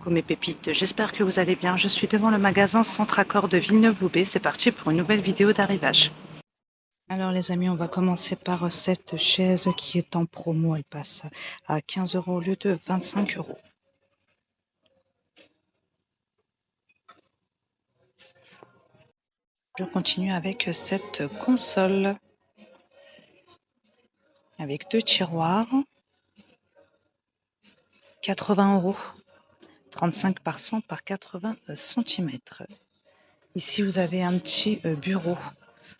Coucou mes pépites, j'espère que vous allez bien. Je suis devant le magasin Centre Accord de Villeneuve-Loubet. C'est parti pour une nouvelle vidéo d'arrivage. Alors les amis, on va commencer par cette chaise qui est en promo. Elle passe à 15 € au lieu de 25 €. Je continue avec cette console avec 2 tiroirs. 80 €. 35 par 100 par 80 cm. Ici vous avez un petit bureau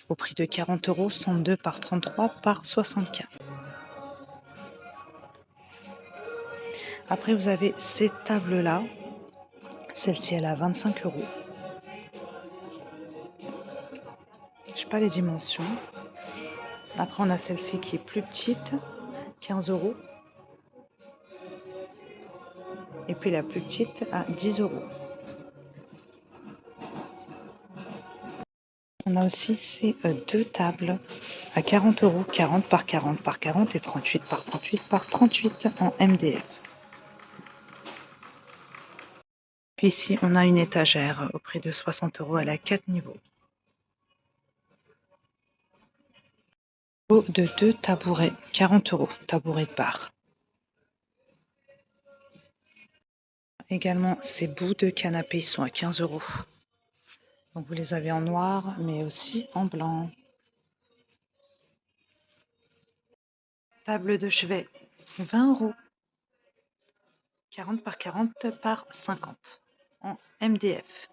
au prix de 40 €, 102 par 33 par 64. Après vous avez ces tables là. Celle-ci elle a 25 €. Je sais pas les dimensions. Après on a celle-ci qui est plus petite, 15 €. Et puis la plus petite à 10 €. On a aussi ces deux tables à 40 €, 40 par 40 par 40 et 38 par 38 par 38 en MDF. Puis ici on a une étagère au prix de 60 €, elle a 4 niveaux. De 2 tabourets, 40 €, tabouret de bar. Également ces bouts de canapé, ils sont à 15 €. Donc vous les avez en noir mais aussi en blanc. Table de chevet, 20 €. 40 par 40 par 50 en MDF.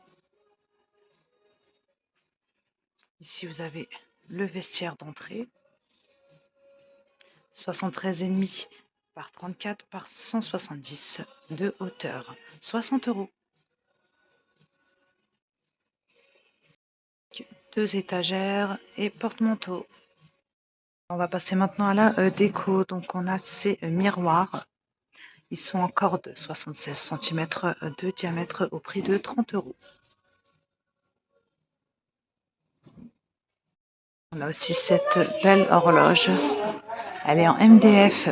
Ici vous avez le vestiaire d'entrée, 73,5 par 34 par 170 de hauteur, 60 €. Deux étagères et porte-manteau. On va passer maintenant à la déco. Donc on a ces miroirs. Ils sont en corde 76 cm de diamètre au prix de 30 €. On a aussi cette belle horloge. Elle est en MDF,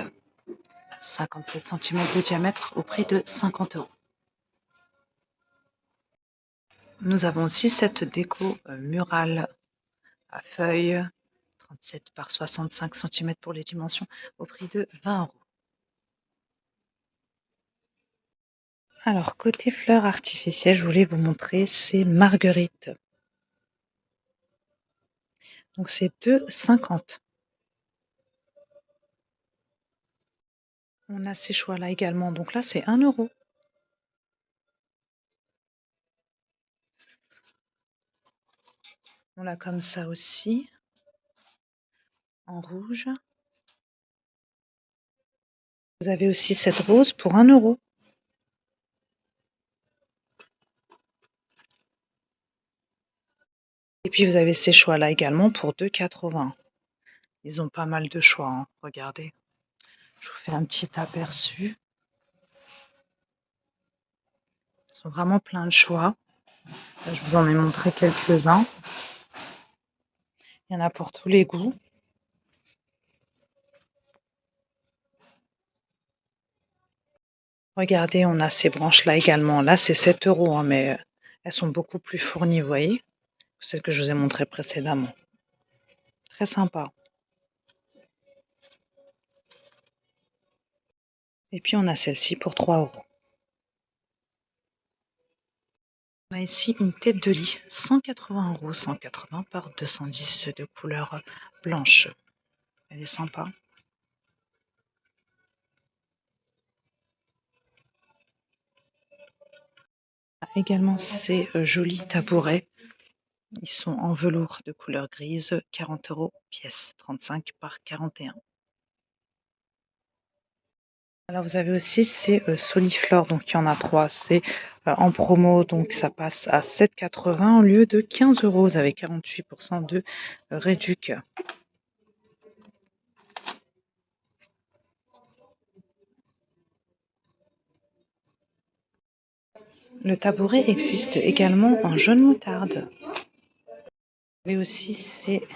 57 cm de diamètre au prix de 50 €. Nous avons aussi cette déco murale à feuilles, 37 par 65 cm pour les dimensions, au prix de 20 €. Alors, côté fleurs artificielles, je voulais vous montrer ces marguerites. Donc, c'est 2,50 €. On a ces choix-là également. Donc là, c'est 1 €. On l'a comme ça aussi, en rouge. Vous avez aussi cette rose pour 1 €. Et puis, vous avez ces choix-là également pour 2,80 €. Ils ont pas mal de choix, hein. Regardez. Je vous fais un petit aperçu. Ils sont vraiment plein de choix. Là, je vous en ai montré quelques-uns. Il y en a pour tous les goûts. Regardez, on a ces branches-là également. Là, c'est 7 €, hein, mais elles sont beaucoup plus fournies, vous voyez. Celles que je vous ai montrées précédemment. Très sympa. Et puis, on a celle-ci pour 3 €. On a ici une tête de lit, 180 €, 180 par 210 de couleur blanche. Elle est sympa. Également ces jolis tabourets. Ils sont en velours de couleur grise, 40 € pièce, 35 par 41. Alors vous avez aussi ces Soliflore, donc il y en a 3, c'est en promo, donc ça passe à 7,80 € au lieu de 15 €. Vous avez 48% de réduc. Le tabouret existe également en jaune moutarde. Vous avez aussi ces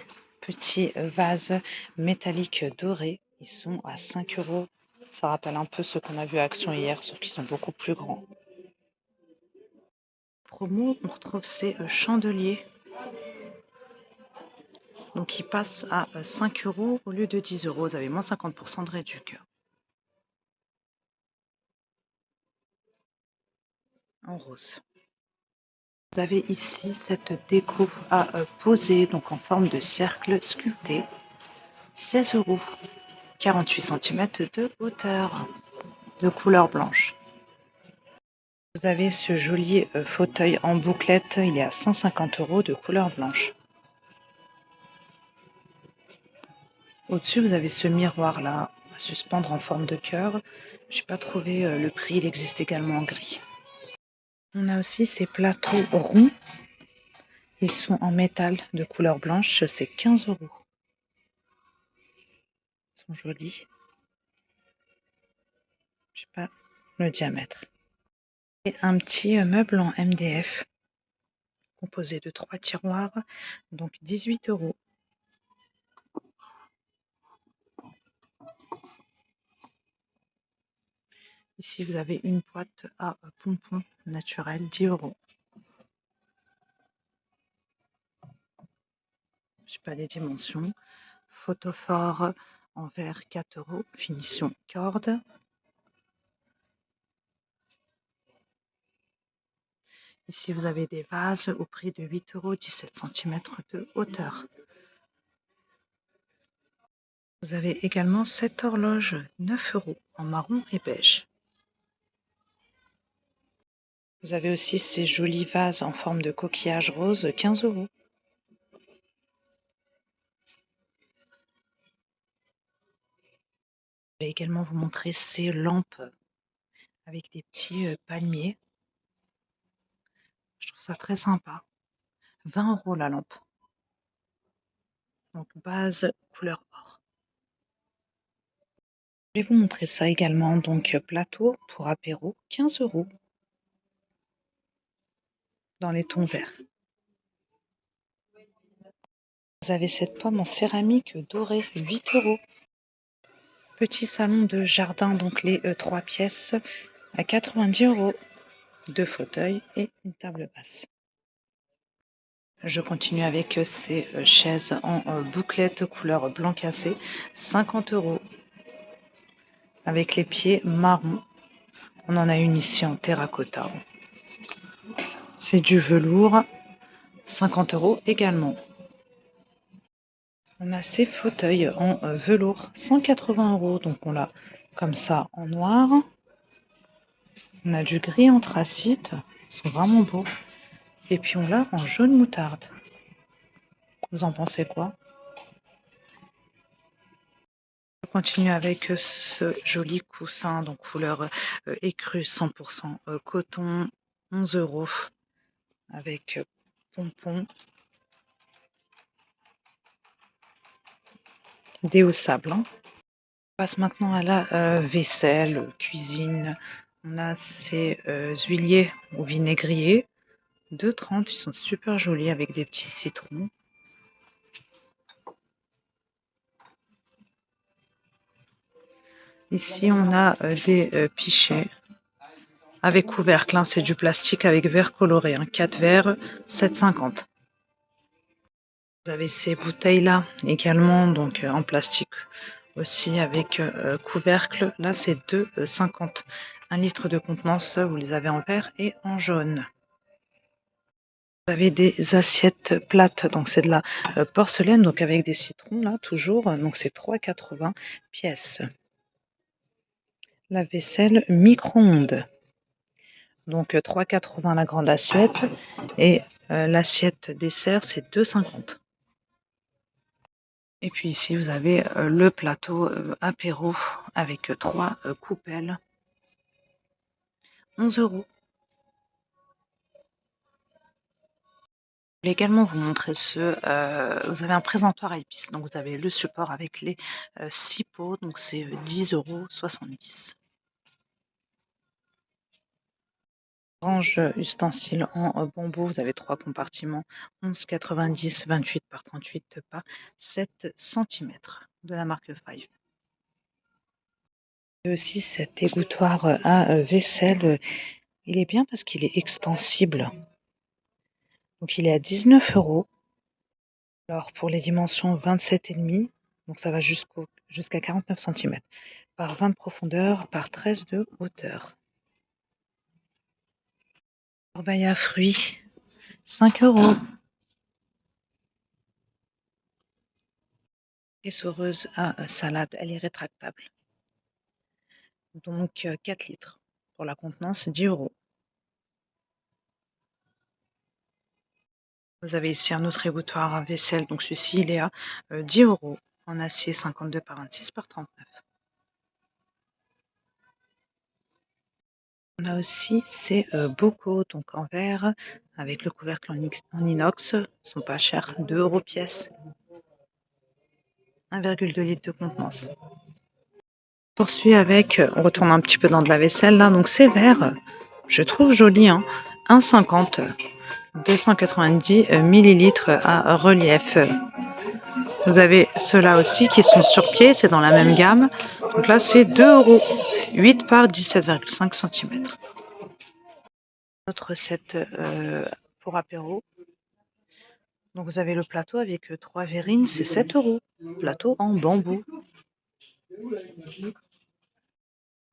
petits vases métalliques dorés, ils sont à 5 €. Ça rappelle un peu ceux qu'on a vu à Action hier, sauf qu'ils sont beaucoup plus grands. promo, on retrouve ces chandeliers. Donc, ils passent à 5 € au lieu de 10 €. Vous avez moins 50% de réduction en rose. Vous avez ici cette déco à poser, donc en forme de cercle sculpté. 16 €. 48 centimètres de hauteur, de couleur blanche. Vous avez ce joli fauteuil en bouclette, il est à 150 € de couleur blanche. Au-dessus, vous avez ce miroir là à suspendre en forme de cœur. J'ai pas trouvé le prix, il existe également en gris. On a aussi ces plateaux ronds. Ils sont en métal de couleur blanche, c'est 15 €. Ils sont jolis. Je sais pas le diamètre. Et un petit meuble en MDF composé de 3 tiroirs, donc 18 €. Ici, vous avez une boîte à pompons naturels, 10 €. Je sais pas les dimensions. Photophore en verre, 4 €, finition corde. Ici, vous avez des vases au prix de 8 €, 17 centimètres de hauteur. Vous avez également cette horloge, 9 € en marron et beige. Vous avez aussi ces jolis vases en forme de coquillage rose, 15 €. Je vais également vous montrer ces lampes avec des petits palmiers. Je trouve ça très sympa. 20 € la lampe. Donc base couleur or. Je vais vous montrer ça également. Donc plateau pour apéro, 15 € dans les tons verts. Vous avez cette pomme en céramique dorée, 8 €. Petit salon de jardin, donc les 3 pièces à 90 €. 2 fauteuils et une table basse. Je continue avec ces chaises en bouclette couleur blanc cassé, 50 € avec les pieds marron. On en a une ici en terracotta. C'est du velours, 50 € également. On a ces fauteuils en velours, 180 €. Donc on l'a comme ça en noir. On a du gris anthracite, ils sont vraiment beaux. Et puis on l'a en jaune moutarde. Vous en pensez quoi? Je continue avec ce joli coussin, donc couleur écrue 100% coton, 11 € avec pompons déhaussable. On passe maintenant à la vaisselle, cuisine. On a ces huiliers au vinaigrier, 2,30 €, ils sont super jolis avec des petits citrons. Ici, on a des pichets avec couvercle, hein, c'est du plastique avec verre coloré, hein, 4 verres, 7,50 €. Vous avez ces bouteilles-là également, donc en plastique aussi avec couvercle. Là, c'est 2,50 €. 1 litre de contenance, vous les avez en vert et en jaune. Vous avez des assiettes plates, donc c'est de la porcelaine, donc avec des citrons là, toujours. Donc c'est 3,80 € pièce. La vaisselle micro-ondes. Donc 3,80 € la grande assiette. Et l'assiette dessert, c'est 2,50 €. Et puis ici, vous avez le plateau apéro avec 3 coupelles. 11 €. Je vais également vous montrer vous avez un présentoir à épices. Donc vous avez le support avec les 6 pots, donc c'est 10,70 €. Range ustensile en bambou, vous avez 3 compartiments, 11,90 €, 28 par 38 par 7 centimètres de la marque Five. Et aussi cet égouttoir à vaisselle, il est bien parce qu'il est extensible. Donc il est à 19 €. Alors pour les dimensions 27,5, donc ça va jusqu'à 49 cm, par 20 de profondeur, par 13 de hauteur. Corbeille à fruits, 5 €. Essoreuse à salade, elle est rétractable. Donc 4 litres. Pour la contenance, 10 €. Vous avez ici un autre égouttoir à vaisselle, donc celui-ci il est à 10 € en acier 52 par 26 par 39. On a aussi ces bocaux donc en verre avec le couvercle en inox, ils sont pas chers, 2 € pièce, 1,2 litre de contenance. On poursuit avec, on retourne un petit peu dans de la vaisselle là, donc ces verres, je trouve joli, hein, 1,50, 290 millilitres à relief. Vous avez ceux-là aussi qui sont sur pied, c'est dans la même gamme. Donc là, c'est 2 €, 8 par 17,5 cm. Notre recette pour apéro. Donc vous avez le plateau avec 3 verrines, c'est 7 €. Plateau en bambou. Vous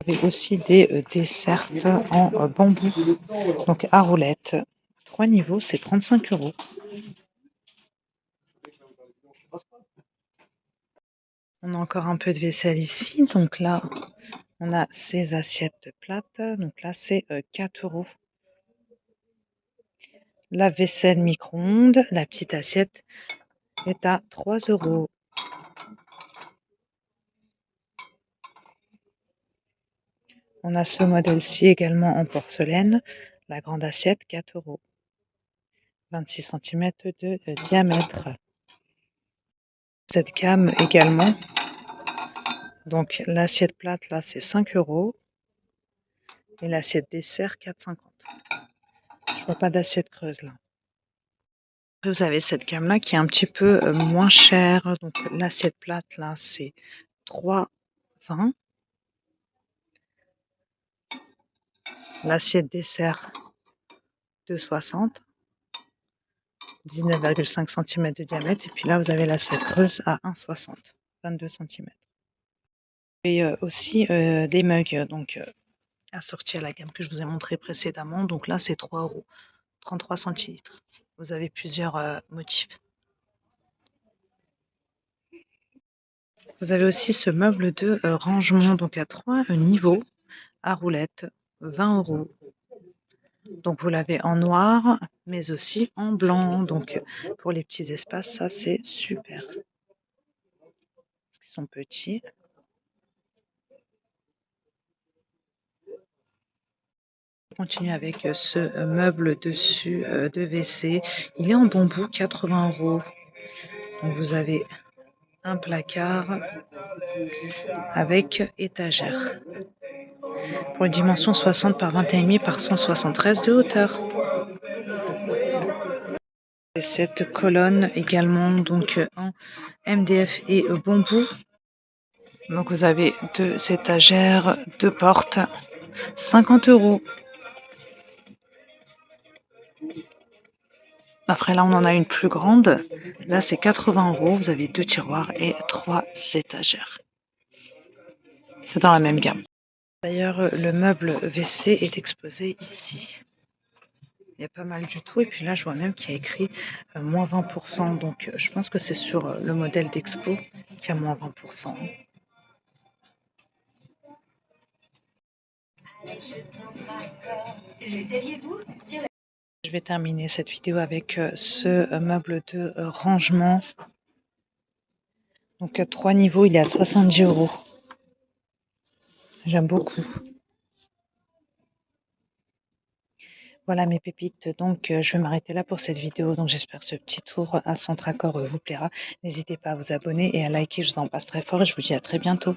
avez aussi des desserts en bambou, donc à roulettes. 3 niveaux, c'est 35 €. On a encore un peu de vaisselle ici, donc là, on a ces assiettes plates, donc là, c'est 4 €. La vaisselle micro-ondes, la petite assiette est à 3 €. On a ce modèle-ci également en porcelaine, la grande assiette, 4 €. 26 cm de diamètre. Cette gamme également, donc l'assiette plate là c'est 5 € et l'assiette dessert 4,50 €. Je vois pas d'assiette creuse là. Vous avez cette gamme là qui est un petit peu moins chère, donc l'assiette plate là c'est 3,20 €. L'assiette dessert 2,60 €, 19,5 cm de diamètre, et puis là vous avez l'assiette creuse à 1,60 €, 22 cm. Et aussi des mugs, donc assortis à la gamme que je vous ai montré précédemment, donc là c'est 3 €, 33 centilitres. Vous avez plusieurs motifs. Vous avez aussi ce meuble de rangement, donc à 3 niveaux, à roulettes, 20 €. Donc vous l'avez en noir, mais aussi en blanc. Donc pour les petits espaces, ça c'est super. Ils sont petits. On continue avec ce meuble dessus de WC. Il est en bambou, 80 €. Donc vous avez un placard avec étagère. Pour une dimension 60 par 21,5 par 173 de hauteur. Et cette colonne également donc en MDF et bambou. Donc vous avez 2 étagères, 2 portes, 50 €. Après là on en a une plus grande, là c'est 80 €, vous avez 2 tiroirs et 3 étagères. C'est dans la même gamme. D'ailleurs le meuble WC est exposé ici. Il y a pas mal du tout, et puis là je vois même qu'il y a écrit moins 20%, donc je pense que c'est sur le modèle d'Expo qu'il y a moins 20%. Je vais terminer cette vidéo avec ce meuble de rangement. Donc 3 niveaux, il est à 70 €. J'aime beaucoup. Voilà mes pépites, donc je vais m'arrêter là pour cette vidéo. Donc j'espère que ce petit tour à Centracor vous plaira. N'hésitez pas à vous abonner et à liker, je vous en passe très fort et je vous dis à très bientôt.